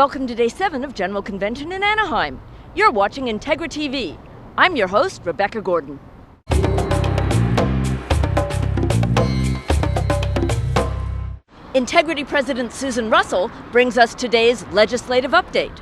Welcome to Day 7 of General Convention in Anaheim. You're watching IntegriTV. I'm your host, Rebecca Gordon. Integrity President Susan Russell brings us today's legislative update.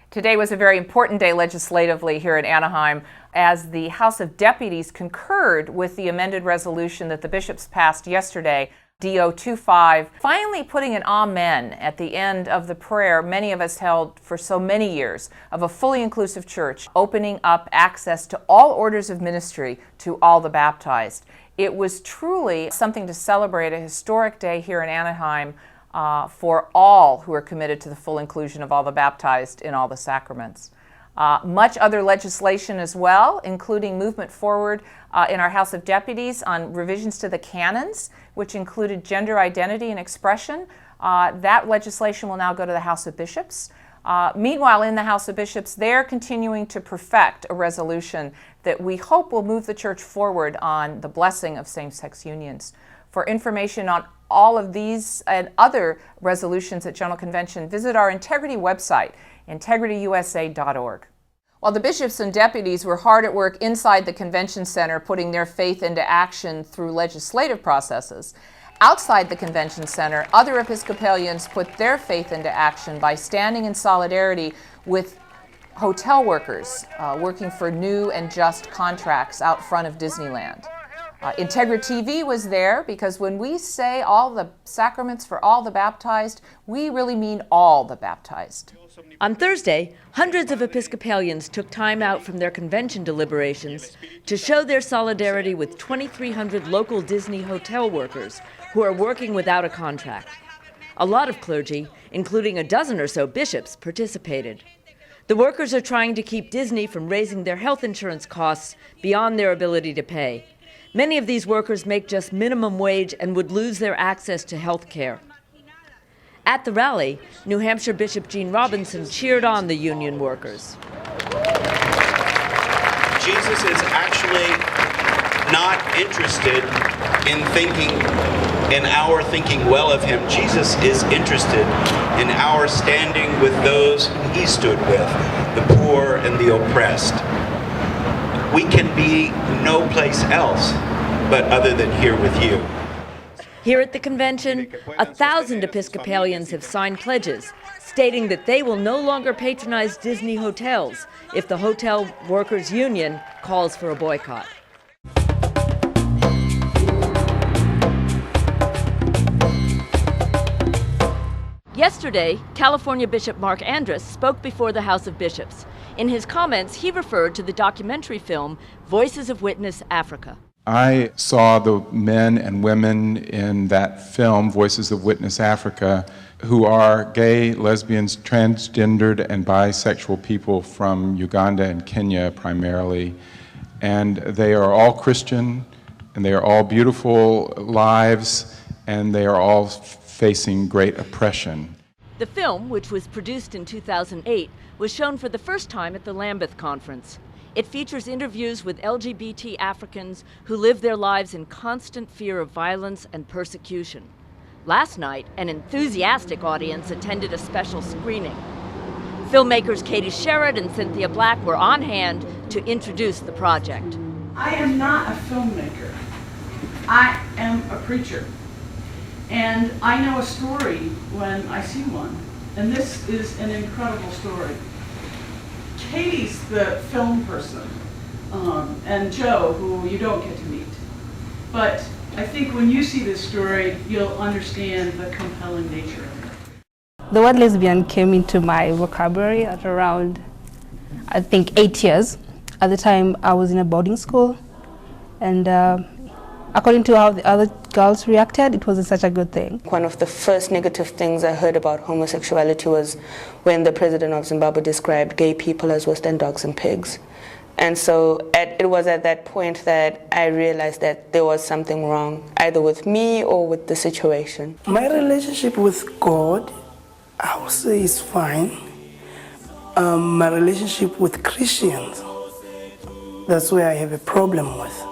Today was a very important day legislatively here in Anaheim as the House of Deputies concurred with the amended resolution that the bishops passed yesterday, DO25, finally putting an amen at the end of the prayer many of us held for so many years of a fully inclusive church, opening up access to all orders of ministry to all the baptized. It was truly something to celebrate, a historic day here in Anaheim for all who are committed to the full inclusion of all the baptized in all the sacraments. Much other legislation as well, including movement forward in our House of Deputies on revisions to the canons, which included gender identity and expression. That legislation will now go to the House of Bishops. Meanwhile, in the House of Bishops, they're continuing to perfect a resolution that we hope will move the church forward on the blessing of same-sex unions. For information on all of these and other resolutions at General Convention, visit our Integrity website, integrityusa.org. While the bishops and deputies were hard at work inside the convention center putting their faith into action through legislative processes, outside the convention center, other Episcopalians put their faith into action by standing in solidarity with hotel workers working for new and just contracts out front of Disneyland. IntegriTV was there because when we say all the sacraments for all the baptized, we really mean all the baptized. On Thursday, hundreds of Episcopalians took time out from their convention deliberations to show their solidarity with 2,300 local Disney hotel workers who are working without a contract. A lot of clergy, including a dozen or so bishops, participated. The workers are trying to keep Disney from raising their health insurance costs beyond their ability to pay. Many of these workers make just minimum wage and would lose their access to health care. At the rally, New Hampshire Bishop Gene Robinson cheered on the union workers. Jesus is actually not interested in our thinking well of him. Jesus is interested in our standing with those he stood with, the poor and the oppressed. We can be no place else but other than here with you. Here at the convention, 1,000 Episcopalians have signed pledges stating that they will no longer patronize Disney hotels if the Hotel Workers Union calls for a boycott. Yesterday, California Bishop Mark Andrus spoke before the House of Bishops. In his comments, he referred to the documentary film Voices of Witness Africa. I saw the men and women in that film, Voices of Witness Africa, who are gay, lesbians, transgendered, and bisexual people from Uganda and Kenya primarily. And they are all Christian, and they are all beautiful lives, and they are all facing great oppression. The film, which was produced in 2008, was shown for the first time at the Lambeth Conference. It features interviews with LGBT Africans who live their lives in constant fear of violence and persecution. Last night, an enthusiastic audience attended a special screening. Filmmakers Katie Sherrod and Cynthia Black were on hand to introduce the project. I am not a filmmaker. I am a preacher. And I know a story when I see one. And this is an incredible story. Katie's the film person, and Joe, who you don't get to meet. But I think when you see this story, you'll understand the compelling nature of it. The word lesbian came into my vocabulary at around, I think, 8 years. At the time, I was in a boarding school, and according to how the other girls reacted, it wasn't such a good thing. One of the first negative things I heard about homosexuality was when the president of Zimbabwe described gay people as worse than dogs and pigs. And so it was at that point that I realized that there was something wrong, either with me or with the situation. My relationship with God, I would say, is fine. My relationship with Christians, that's where I have a problem with.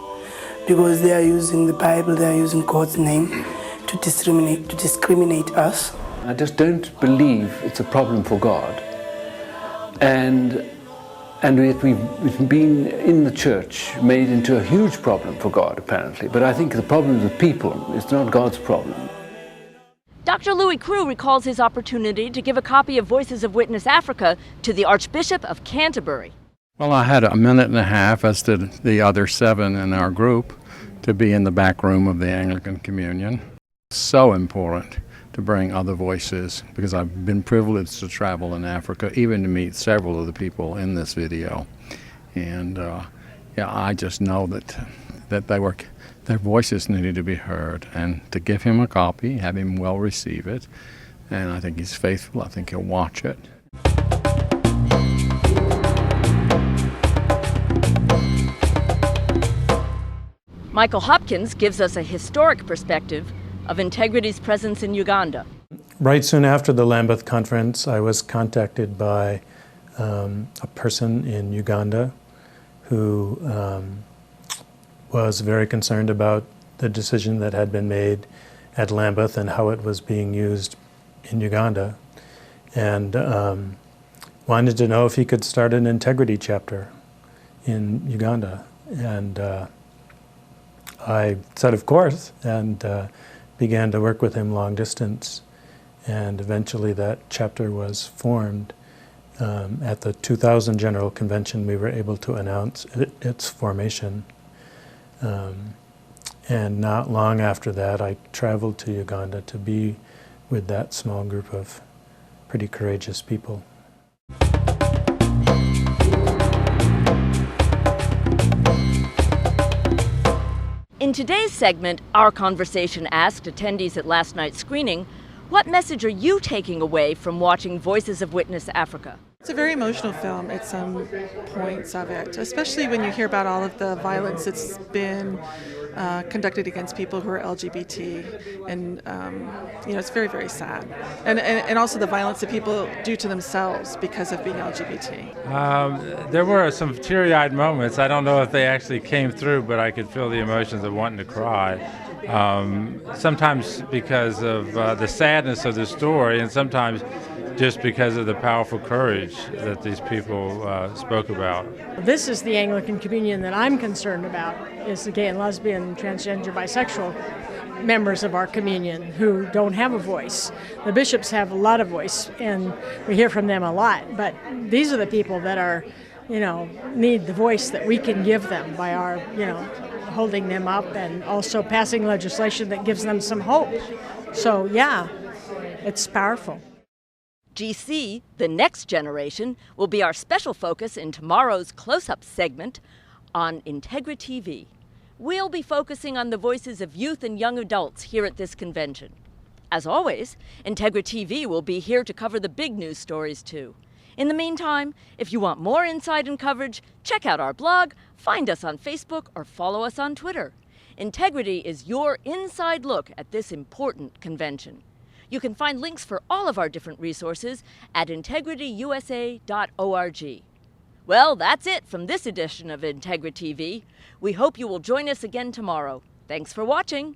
Because they are using the Bible, they are using God's name to discriminate us. I just don't believe it's a problem for God. And yet we've been in the church made into a huge problem for God, apparently. But I think the problem is the people. It's not God's problem. Dr. Louis Crew recalls his opportunity to give a copy of Voices of Witness Africa to the Archbishop of Canterbury. Well, I had a minute and a half, as did the other 7 in our group, to be in the back room of the Anglican Communion. So important to bring other voices, because I've been privileged to travel in Africa, even to meet several of the people in this video. And yeah, I just know that their voices needed to be heard, and to give him a copy, have him well receive it. And I think he's faithful. I think he'll watch it. Michael Hopkins gives us a historic perspective of Integrity's presence in Uganda. Right soon after the Lambeth conference, I was contacted by a person in Uganda who was very concerned about the decision that had been made at Lambeth and how it was being used in Uganda, and wanted to know if he could start an Integrity chapter in Uganda. And I said, of course, and began to work with him long distance. And eventually that chapter was formed. At the 2000 General Convention, we were able to announce its formation. And not long after that, I traveled to Uganda to be with that small group of pretty courageous people. In today's segment, our conversation asked attendees at last night's screening, what message are you taking away from watching Voices of Witness Africa? It's a very emotional film at some points of it, especially when you hear about all of the violence that's been conducted against people who are LGBT, and you know, it's very, very sad. And also the violence that people do to themselves because of being LGBT. There were some teary-eyed moments. I don't know if they actually came through, but I could feel the emotions of wanting to cry. Sometimes because of the sadness of the story, and sometimes just because of the powerful courage that these people spoke about. This is the Anglican Communion that I'm concerned about, is the gay and lesbian, transgender, bisexual members of our communion who don't have a voice. The bishops have a lot of voice, and we hear from them a lot, but these are the people that are, you know, need the voice that we can give them by our, you know, holding them up and also passing legislation that gives them some hope. So yeah, it's powerful. GC, the next generation, will be our special focus in tomorrow's close-up segment on IntegriTV. We'll be focusing on the voices of youth and young adults here at this convention. As always, IntegriTV will be here to cover the big news stories too. In the meantime, if you want more insight and coverage, check out our blog, find us on Facebook, or follow us on Twitter. Integrity is your inside look at this important convention. You can find links for all of our different resources at integrityusa.org. Well, that's it from this edition of IntegriTV. We hope you will join us again tomorrow. Thanks for watching.